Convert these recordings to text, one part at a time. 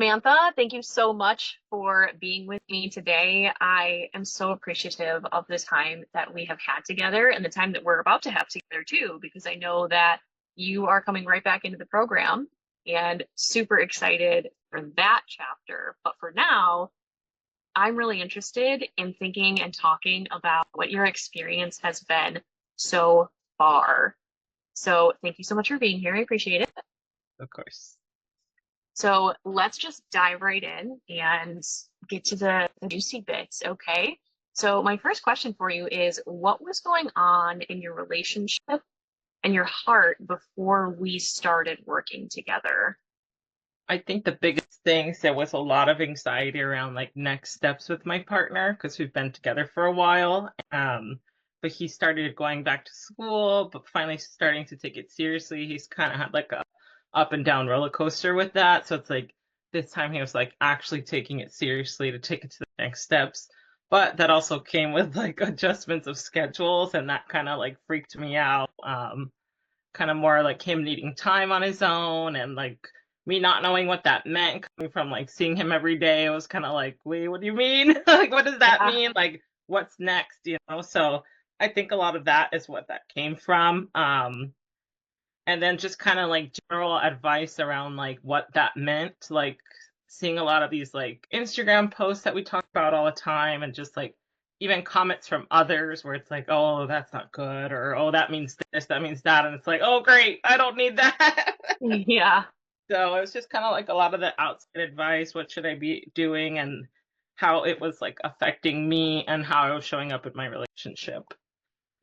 Samantha, thank you so much for being with me today. I am so appreciative of the time that we have had together and the time that we're about to have together too, because I know that you are coming right back into the program and super excited for that chapter. But for now, I'm really interested in thinking and talking about what your experience has been so far. So thank you so much for being here. I appreciate it. Of course. So let's just dive right in and get to the juicy bits, okay? So my first question for you is, what was going on in your relationship and your heart before we started working together? I think the biggest things there was a lot of anxiety around like next steps with my partner because we've been together for a while. But he started going back to school, but finally starting to take it seriously. He's kind of had like a up and down roller coaster with that. So it's like this time he was like actually taking it seriously to take it to the next steps. But that also came with like adjustments of schedules, and that kind of like freaked me out. Kind of more like him needing time on his own and like me not knowing what that meant coming from like seeing him every day. It was kind of like, wait, what do you mean? Like, what does that Yeah, mean? Like, what's next? So I think a lot of that is what that came from. And then just kind of like general advice around like what that meant, like seeing a lot of these like Instagram posts that we talk about all the time, and just like even comments from others where it's like, oh, that's not good, or oh, that means this, that means that, and it's like, oh, great, I don't need that. yeah, So it was just kind of like a lot of the outside advice, what should I be doing, and how it was like affecting me and how I was showing up in my relationship.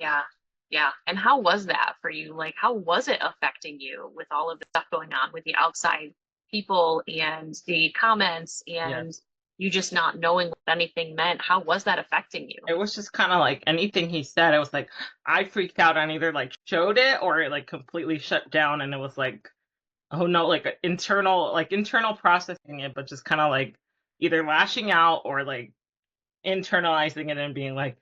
yeah, yeah. And how was that for you? Like, how was it affecting you with all of the stuff going on with the outside people and the comments Yeah. and you just not knowing what anything meant? How was that affecting you? It was just kind of like anything he said, I was like, I freaked out and either like showed it or it like completely shut down. And it was like, oh no, like internal processing it, but just kind of like either lashing out or like internalizing it and being like,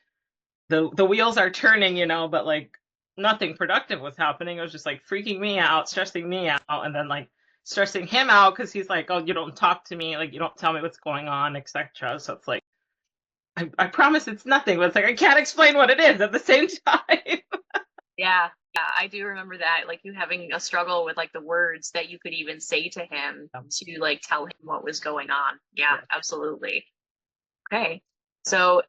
the wheels are turning, but like nothing productive was happening. It was just like freaking me out, stressing me out, and then like stressing him out because he's like, oh, you don't talk to me, like you don't tell me what's going on, etc. So it's like, I promise it's nothing, but it's like I can't explain what it is at the same time. Yeah, yeah, I do remember that. Like you having a struggle with like the words that you could even say to him to like tell him what was going on. Yeah, Yeah. absolutely. Okay. So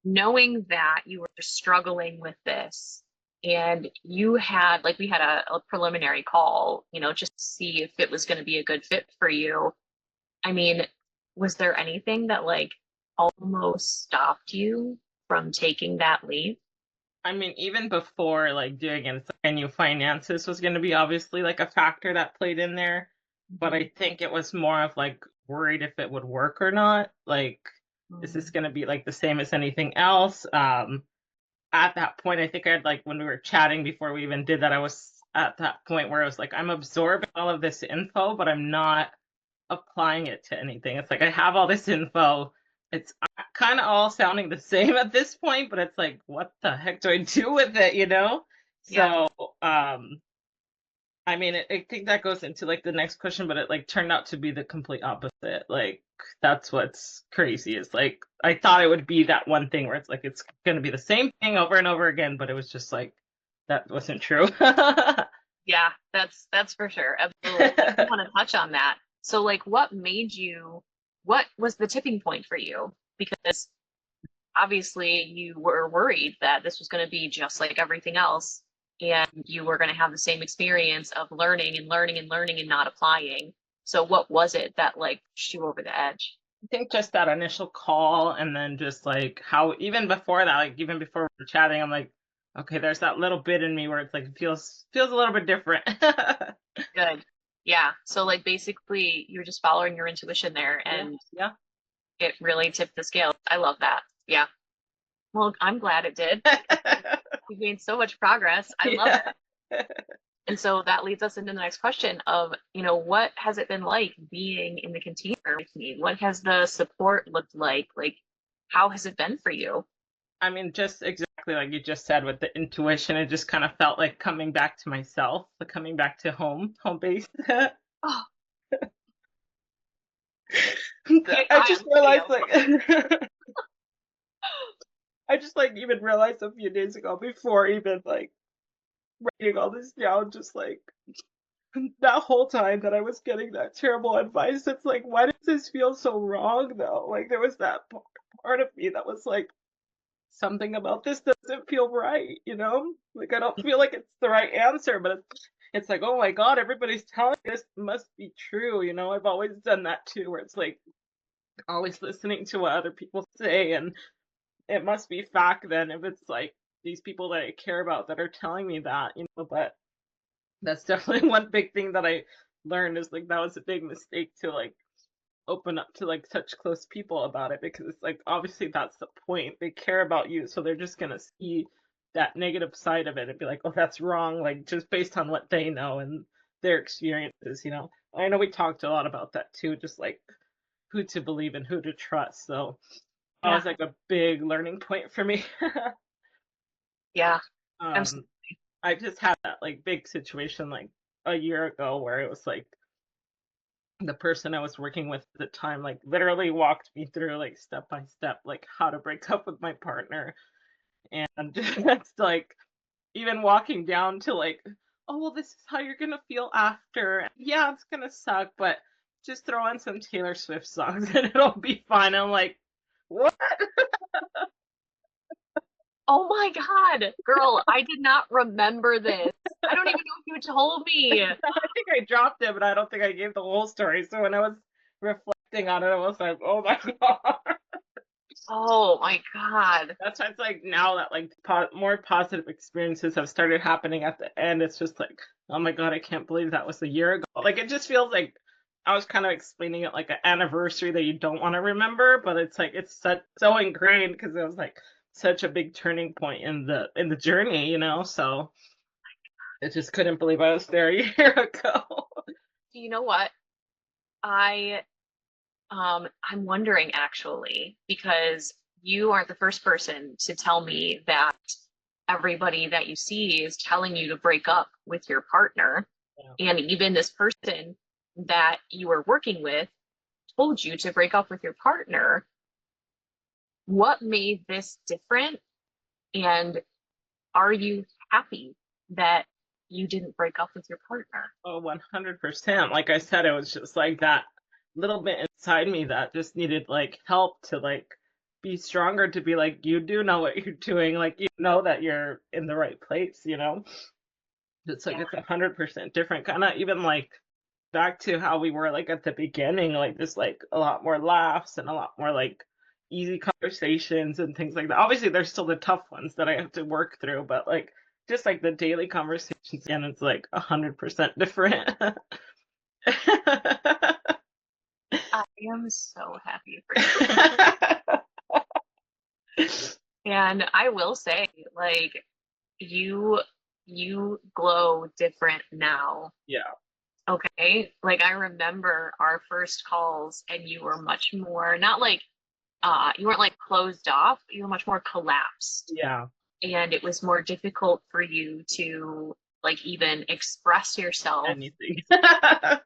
knowing that you were struggling with this and you had like we had a preliminary call, just to see if it was going to be a good fit for you. I mean, was there anything that like almost stopped you from taking that leap? I mean, even before like doing it, it's like I knew finances was going to be obviously like a factor that played in there, but Mhm. I think it was more of like worried if it would work or not. Like, is this Mm, going to be like the same as anything else? At that point, I think I'd like when we were chatting before we even did that, I was at that point where I was like, I'm absorbing all of this info, but I'm not applying it to anything. It's like I have all this info. It's kind of all sounding the same at this point, but it's like, what the heck do I do with it? yeah. So, I mean, I think that goes into like the next question, but it like turned out to be the complete opposite. Like, that's what's crazy is like, I thought it would be that one thing where it's like, it's going to be the same thing over and over again, but it was just like, that wasn't true. Yeah, that's for sure. Absolutely. I do want to touch on that. So like what was the tipping point for you? Because obviously you were worried that this was going to be just like everything else and you were going to have the same experience of learning and learning and learning and not applying. So what was it that like pushed you over the edge? I think just that initial call, and then just like how even before that, like even before we were chatting, I'm like, okay, there's that little bit in me where it's like it feels a little bit different. Good. Yeah. So like basically you're just following your intuition there Yeah, and yeah. it really tipped the scale. I love that. Yeah. Well, I'm glad it did because you've made so much progress. I love Yeah. it. And so that leads us into the next question of, what has it been like being in the container with me? What has the support looked like? Like, how has it been for you? I mean, just exactly like you just said with the intuition, it just kind of felt like coming back to myself, like coming back to home base. Oh, Can't I cry just on the video. realized like I just like even realized a few days ago before even like writing all this down, just like that whole time that I was getting that terrible advice, it's like, why does this feel so wrong though? Like there was that part of me that was like, something about this doesn't feel right, you know? Like I don't feel like it's the right answer, but it's like, oh my God, everybody's telling me this must be true, you know? I've always done that too, where it's like always listening to what other people say, and it must be fact then if it's like these people that I care about that are telling me that, you know, but that's definitely one big thing that I learned is like that was a big mistake to like open up to like such close people about it, because it's like obviously that's the point. They care about you, so they're just gonna see that negative side of it and be like, oh, that's wrong, like just based on what they know and their experiences, you know. I know we talked a lot about that too, just like who to believe and who to trust. So that Yeah, was like a big learning point for me. yeah, um absolutely. I just had that like big situation like a year ago where it was like the person I was working with at the time like literally walked me through like step by step like how to break up with my partner, and that's like even walking down to like, oh well, this is how you're gonna feel after, yeah it's gonna suck, but just throw on some Taylor Swift songs and it'll be fine. I'm like, what? Oh my God, girl, I did not remember this. I don't even know if you told me. I think I dropped it, but I don't think I gave the whole story, so when I was reflecting on it I was like, oh my God. Oh my God. That's why it's like now that like more positive experiences have started happening at the end, it's just like, oh my God, I can't believe that was a year ago. Like it just feels like I was kind of explaining it like an anniversary that you don't want to remember, but it's like it's so ingrained because it was like such a big turning point in the journey, you know. So I just couldn't believe I was there a year ago. Do you know what? I I'm wondering actually, because you aren't the first person to tell me that everybody that you see is telling you to break up with your partner. Yeah. And even this person that you were working with told you to break up with your partner. What made this different? And are you happy that you didn't break up with your partner? Oh, 100%. Like I said, it was just like that little bit inside me that just needed like help to like be stronger, to be like, you do know what you're doing. Like, you know that you're in the right place, you know? It's like Yeah. it's 100% different. Kind of even like back to how we were like at the beginning, like just like a lot more laughs and a lot more like easy conversations and things like that. Obviously, there's still the tough ones that I have to work through, but like just like the daily conversations, and it's like 100% different. I am so happy for you. And I will say, like, you you glow different now. Yeah, Okay? Like I remember our first calls and you were much more not like you weren't like closed off, you were much more collapsed. yeah, And it was more difficult for you to like even express yourself, anything.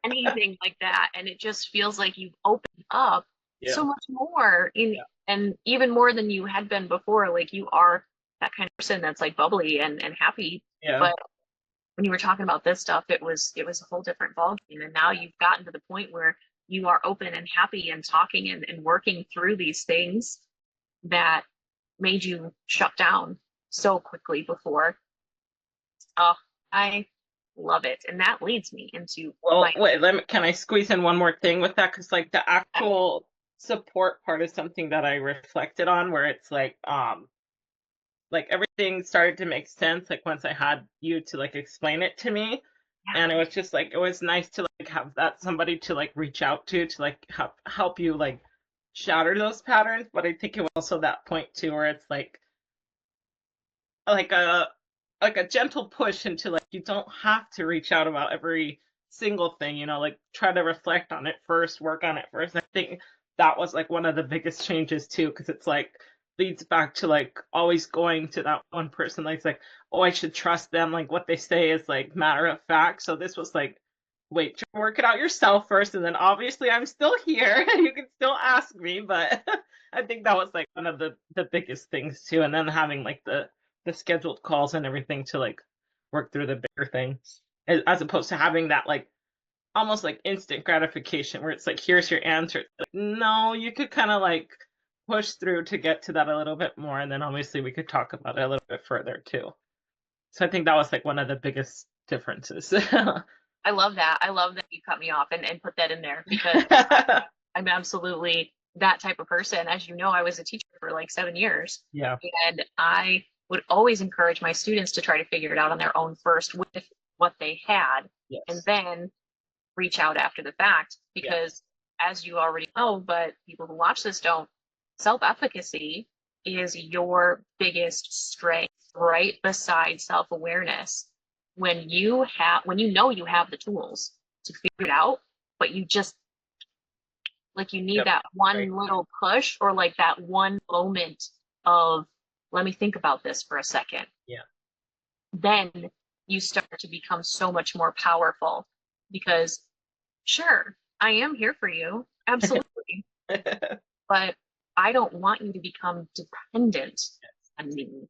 anything like that. And it just feels like you've opened up Yeah, so much more in yeah, and even more than you had been before. Like you are that kind of person that's like bubbly and happy. yeah, But when you were talking about this stuff, it was a whole different ballgame. And now yeah. you've gotten to the point where you are open and happy and talking and working through these things that made you shut down so quickly before. Oh, I love it. And that leads me into Well, my wait, can I squeeze in one more thing with that? Because like the actual support part is something that I reflected on, where it's like everything started to make sense like once I had you to like explain it to me. yeah, And it was just like it was nice to like have that somebody to like reach out to like help you like shatter those patterns. But I think it was also that point too where it's like a like a gentle push into like you don't have to reach out about every single thing, you know, like try to reflect on it first, work on it first. I think that was like one of the biggest changes too, because it's like leads back to like always going to that one person like it's like, oh, I should trust them, like what they say is like matter of fact. So this was like wait, try to work it out yourself first, and then obviously I'm still here. You can still ask me, but I think that was like one of the biggest things too. And then having like the scheduled calls and everything to like work through the bigger things, as opposed to having that like almost like instant gratification where it's like here's your answer. Like, no, you could kind of like push through to get to that a little bit more, and then obviously we could talk about it a little bit further too. So I think that was like one of the biggest differences. I love that. I love that you cut me off and put that in there because I'm absolutely that type of person. As you know, I was a teacher for like 7 years, Yeah. and I would always encourage my students to try to figure it out on their own first with what they had, and Yes. then reach out after the fact. Yeah. Because as you already know, but people who watch this don't, self-efficacy is your biggest strength, right beside self-awareness. When you know you have the tools to figure it out, but you just like you need Yep. that Right. one little push or like that one moment of let me think about this for a second, Yeah. then you start to become so much more powerful because sure, I am here for you, absolutely, but I don't want you to become dependent on me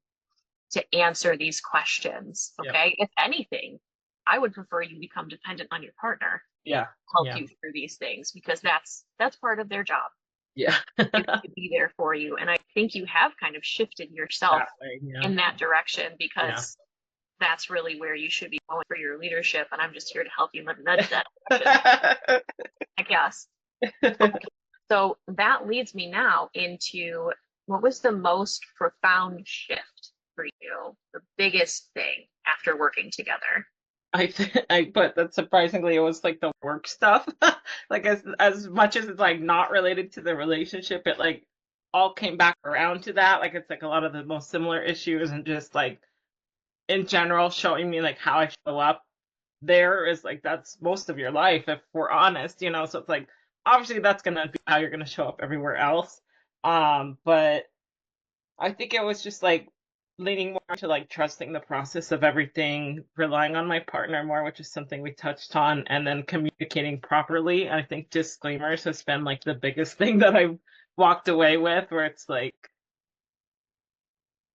to answer these questions. Yep. Okay, if anything, I would prefer you become dependent on your partner Yeah. help Yeah. you through these things because that's part of their job Yeah. is That to be there for you. And I think you have kind of shifted yourself way. Yeah. in that direction Yeah. because that's really where you should be going for your leadership. And I'm just here to help you nudge that direction, I guess. Okay. So that leads me now into what was the most profound shift for you, the biggest thing after working together? I but that surprisingly it was like the work stuff. Like as much as it's like not related to the relationship, it like all came back around to that. Like it's like a lot of the most similar issues and just like in general showing me like how I show up there is like that's most of your life if we're honest, you know. So it's like obviously that's gonna be how you're gonna show up everywhere else. But I think it was just like leaning more into like trusting the process of everything, relying on my partner more, which is something we touched on, and then communicating properly. I think disclaimers has been like the biggest thing that I've walked away with, where it's like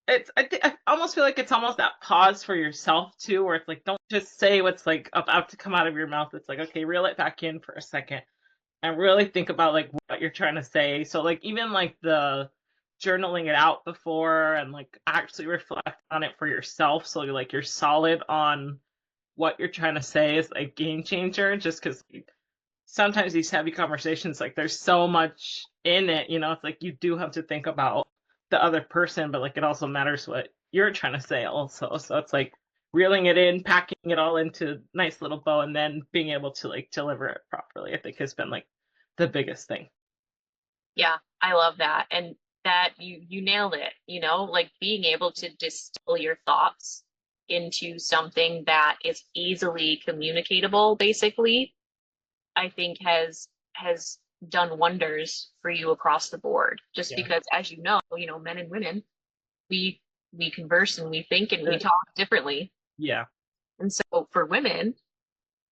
I almost feel like it's almost that pause for yourself too, where it's like don't just say what's like about to come out of your mouth. It's like okay, reel it back in for a second and really think about like what you're trying to say. So like even like the journaling it out before and like actually reflect on it for yourself so you're like you're solid on what you're trying to say is like game changer just because sometimes these heavy conversations like there's so much in it, you know. It's like you do have to think about the other person, but like it also matters what you're trying to say also. So it's like reeling it in, packing it all into nice little bow, and then being able to like deliver it properly, I think has been like the biggest thing. Yeah, I love that. And that you nailed it, like being able to distill your thoughts into something that is easily communicatable, basically, I think has done wonders for you across the board. Just Yeah. because as men and women, we we converse and we think and we Uh, talk differently. yeah. And so for women,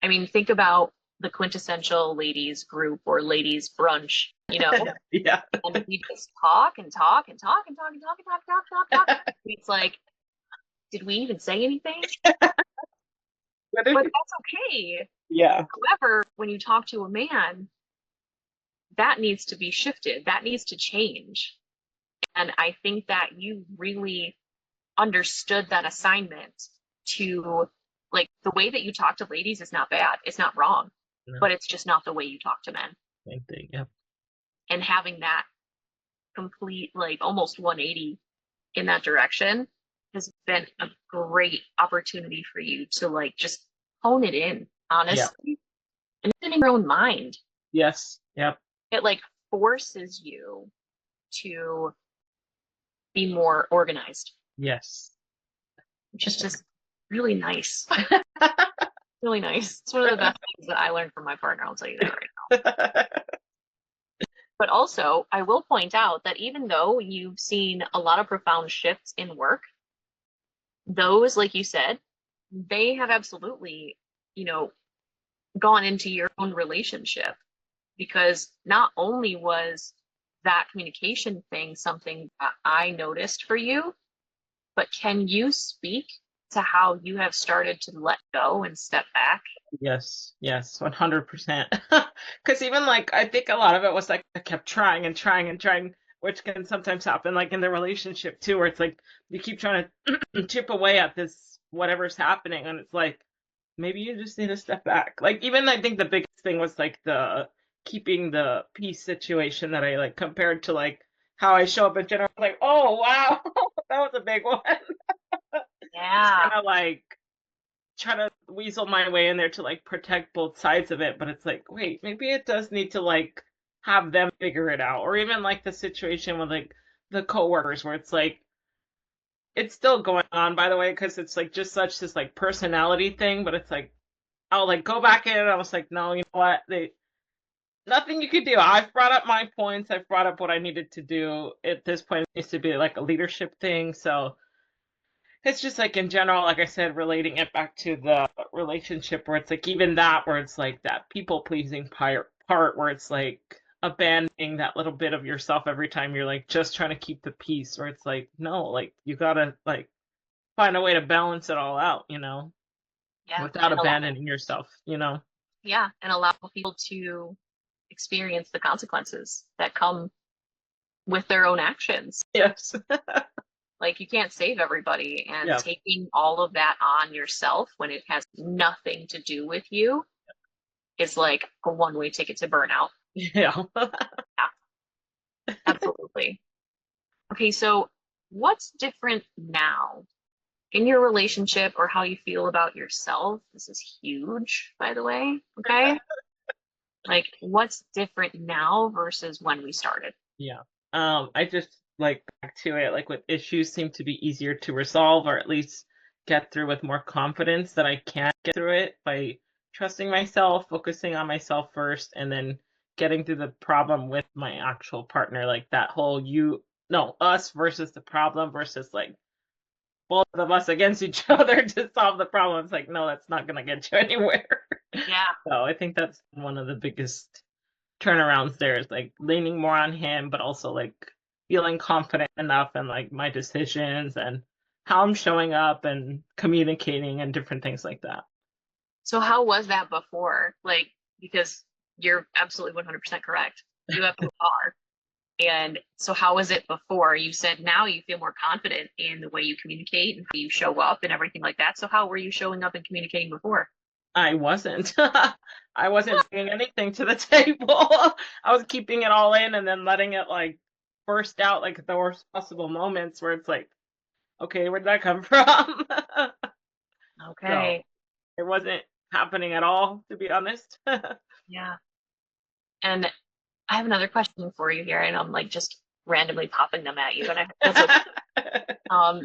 I mean, think about the quintessential ladies group or ladies brunch, Yeah. and we just talk and talk and talk and talk and talk and talk, talk, talk, talk. It's like, did we even say anything? What if- But that's okay. yeah. However, when you talk to a man, that needs to be shifted. That needs to change. And I think that you really understood that assignment to like the way that you talk to ladies is not bad. It's not wrong, No, but it's just not the way you talk to men. same thing. Yeah. And having that complete, like almost 180 in that direction has been a great opportunity for you to like just hone it in, Yeah. honestly, and even in your own mind. Yes. Yep. It like forces you to be more organized, Yes. which is just really nice. Really nice. It's one of the best things that I learned from my partner. I'll tell you that right now. But also, I will point out that even though you've seen a lot of profound shifts in work, those, like you said, they have absolutely, you know, gone into your own relationship, because not only was that communication thing something that I noticed for you, but can you speak to how you have started to let go and step back? Yes, yes, 100%. Because even like I think a lot of it was like I kept trying and trying and trying, which can sometimes happen like in the relationship too, where it's like you keep trying to chip away at this whatever's happening, and it's like maybe you just need to step back. Like even I think the biggest thing was like the keeping the peace situation that I like compared to like how I show up in general. Like, oh wow, that was a big one. Just Yeah, kind of like try to weasel my way in there to like protect both sides of it, but it's like, wait, maybe it does need to like have them figure it out. Or even like the situation with like the coworkers where it's like it's still going on by the way, because it's like just such this like personality thing, but it's like I'll like go back in and I was like, no, you know what? They nothing you could do. I've brought up my points, I've brought up what I needed to do. At this point it needs to be like a leadership thing. So it's just like in general, like I said, relating it back to the relationship where it's like even that where it's like that people pleasing part where it's like abandoning that little bit of yourself every time you're like just trying to keep the peace, where it's like no, like you gotta like find a way to balance it all out, yeah, without and allow, abandoning yourself. yeah, and allow people to experience the consequences that come with their own actions. Yes. Like you can't save everybody, and Yeah. taking all of that on yourself when it has nothing to do with you is like a one-way ticket to burnout. Yeah. Yeah, absolutely. Okay, so what's different now in your relationship or how you feel about yourself? This is huge, by the way. Okay. Like, what's different now versus when we started? Yeah. I just like back to it, like with issues seem to be easier to resolve or at least get through with more confidence that I can get through it by trusting myself, focusing on myself first, and then getting through the problem with my actual partner. Like that whole no, us versus the problem versus like both of us against each other to solve the problem. It's like, no, that's not gonna get you anywhere. Yeah. So I think that's one of the biggest turnarounds there is like leaning more on him, but also like feeling confident enough in like my decisions and how I'm showing up and communicating and different things like that. So, how was that before? Like, because you're absolutely 100% correct. You have a car. And so, how was it before? You said now you feel more confident in the way you communicate and how you show up and everything like that. So, how were you showing up and communicating before? I wasn't. I wasn't bringing anything to the table. I was keeping it all in and then letting it like burst out like at the worst possible moments where it's like, okay, where'd that come from? So Okay. it wasn't happening at all, to be honest. Yeah. And I have another question for you here, and I'm like just randomly popping them at you, and that's okay. Um,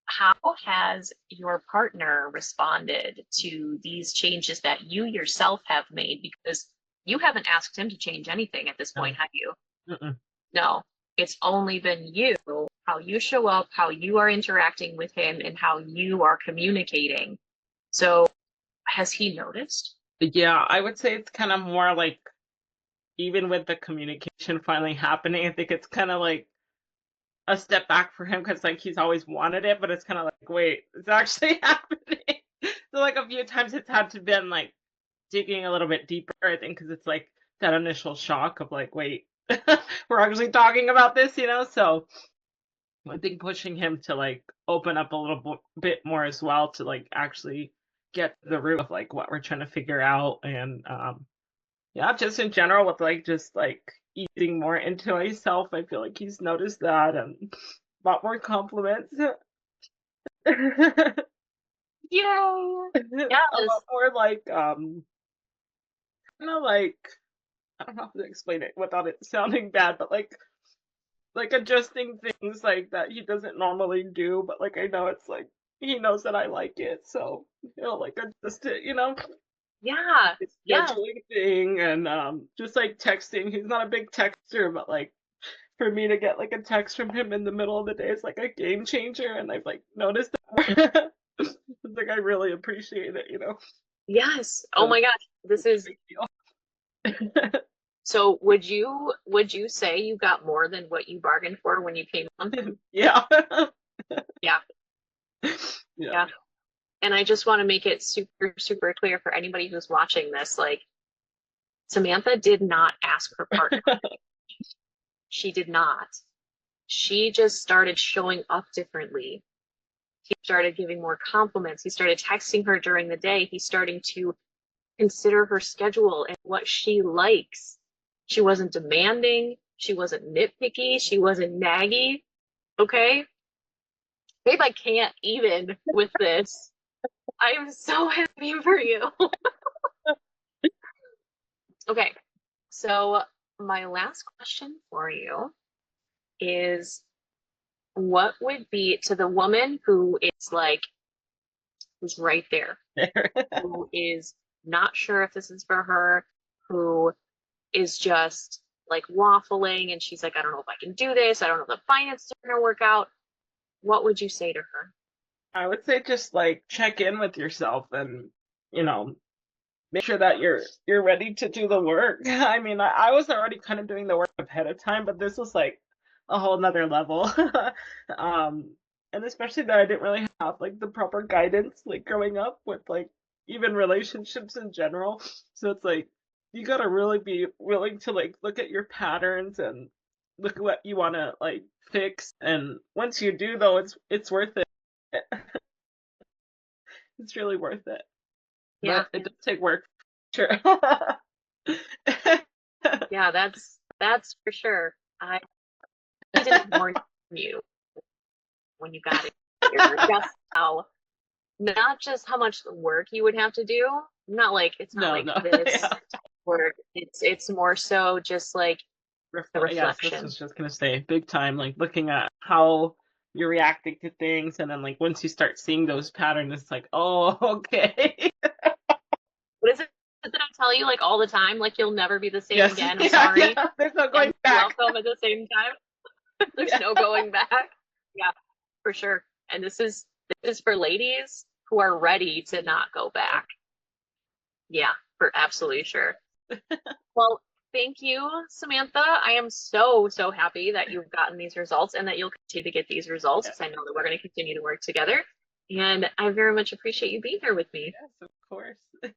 how has your partner responded to these changes that you yourself have made? Because you haven't asked him to change anything at this point, No. have you? Mm-mm. No, it's only been you, how you show up, how you are interacting with him, and how you are communicating. So, has he noticed? Yeah, I would say it's kind of more like even with the communication finally happening, I think it's kind of like a step back for him because like he's always wanted it, but it's kind of like, wait, it's actually happening. So like a few times it's had to been like digging a little bit deeper, I think, because it's like that initial shock of like, wait, we're actually talking about this. So I think pushing him to like open up a little bit more as well to like actually get to the root of like what we're trying to figure out and yeah, just in general with like just like eating more into myself. I feel like he's noticed that and a lot more compliments. A Yay! lot Yes. more like kind of like I don't know how to explain it without it sounding bad, but like adjusting things like that he doesn't normally do, but like I know it's like he knows that I like it, so he'll like adjust it. Yeah. It's Yeah. scheduling thing and just like texting. He's not a big texter, but like for me to get like a text from him in the middle of the day is like a game changer, and I've like noticed that. It's like I really appreciate it. Yes. Oh So my gosh. This it's a is big deal. so would you say you got more than what you bargained for when you came on? Yeah. Yeah. Yeah. Yeah. And I just want to make it super, super clear for anybody who's watching this, like Samantha did not ask her partner. She did not. She just started showing up differently. He started giving more compliments. He started texting her during the day. He's starting to consider her schedule and what she likes. She wasn't demanding. She wasn't nitpicky. She wasn't naggy. Okay? Babe, I can't even with this. I am so happy for you. Okay. So, my last question for you is what would be to the woman who is like, who's right there, who is not sure if this is for her, who is just like waffling and she's like, I don't know if I can do this. I don't know if the finances are going to work out. What would you say to her? I would say just like check in with yourself and, you know, make sure that you're ready to do the work. I mean, I was already kind of doing the work ahead of time, but this was like a whole nother level. um, and especially that I didn't really have like the proper guidance like growing up with like even relationships in general. So it's like you gotta really be willing to like look at your patterns and look at what you wanna like fix. And once you do though, it's worth it. It's really worth it. Yeah, But it does take work. Sure. yeah, that's for sure. I didn't warn you when you got it here, just how not just how much work you would have to do. Not like it's not No, like no. this Yeah. work. It's more so just like the Yes, this reflection. was just gonna say big time, like looking at how you're reacting to things, and then like once you start seeing those patterns, it's like, oh, okay. What is it that I tell you like all the time? Like you'll never be the same Yes, again. I'm yeah, sorry. yeah. There's no And going back. welcome at the same time. There's Yeah. no going back. Yeah, for sure. And this is for ladies who are ready to not go back. Yeah, for absolutely sure. Well, thank you, Samantha. I am so, so happy that you've gotten these results and that you'll continue to get these results Yeah. because I know that we're going to continue to work together. And I very much appreciate you being here with me. Yes, of course.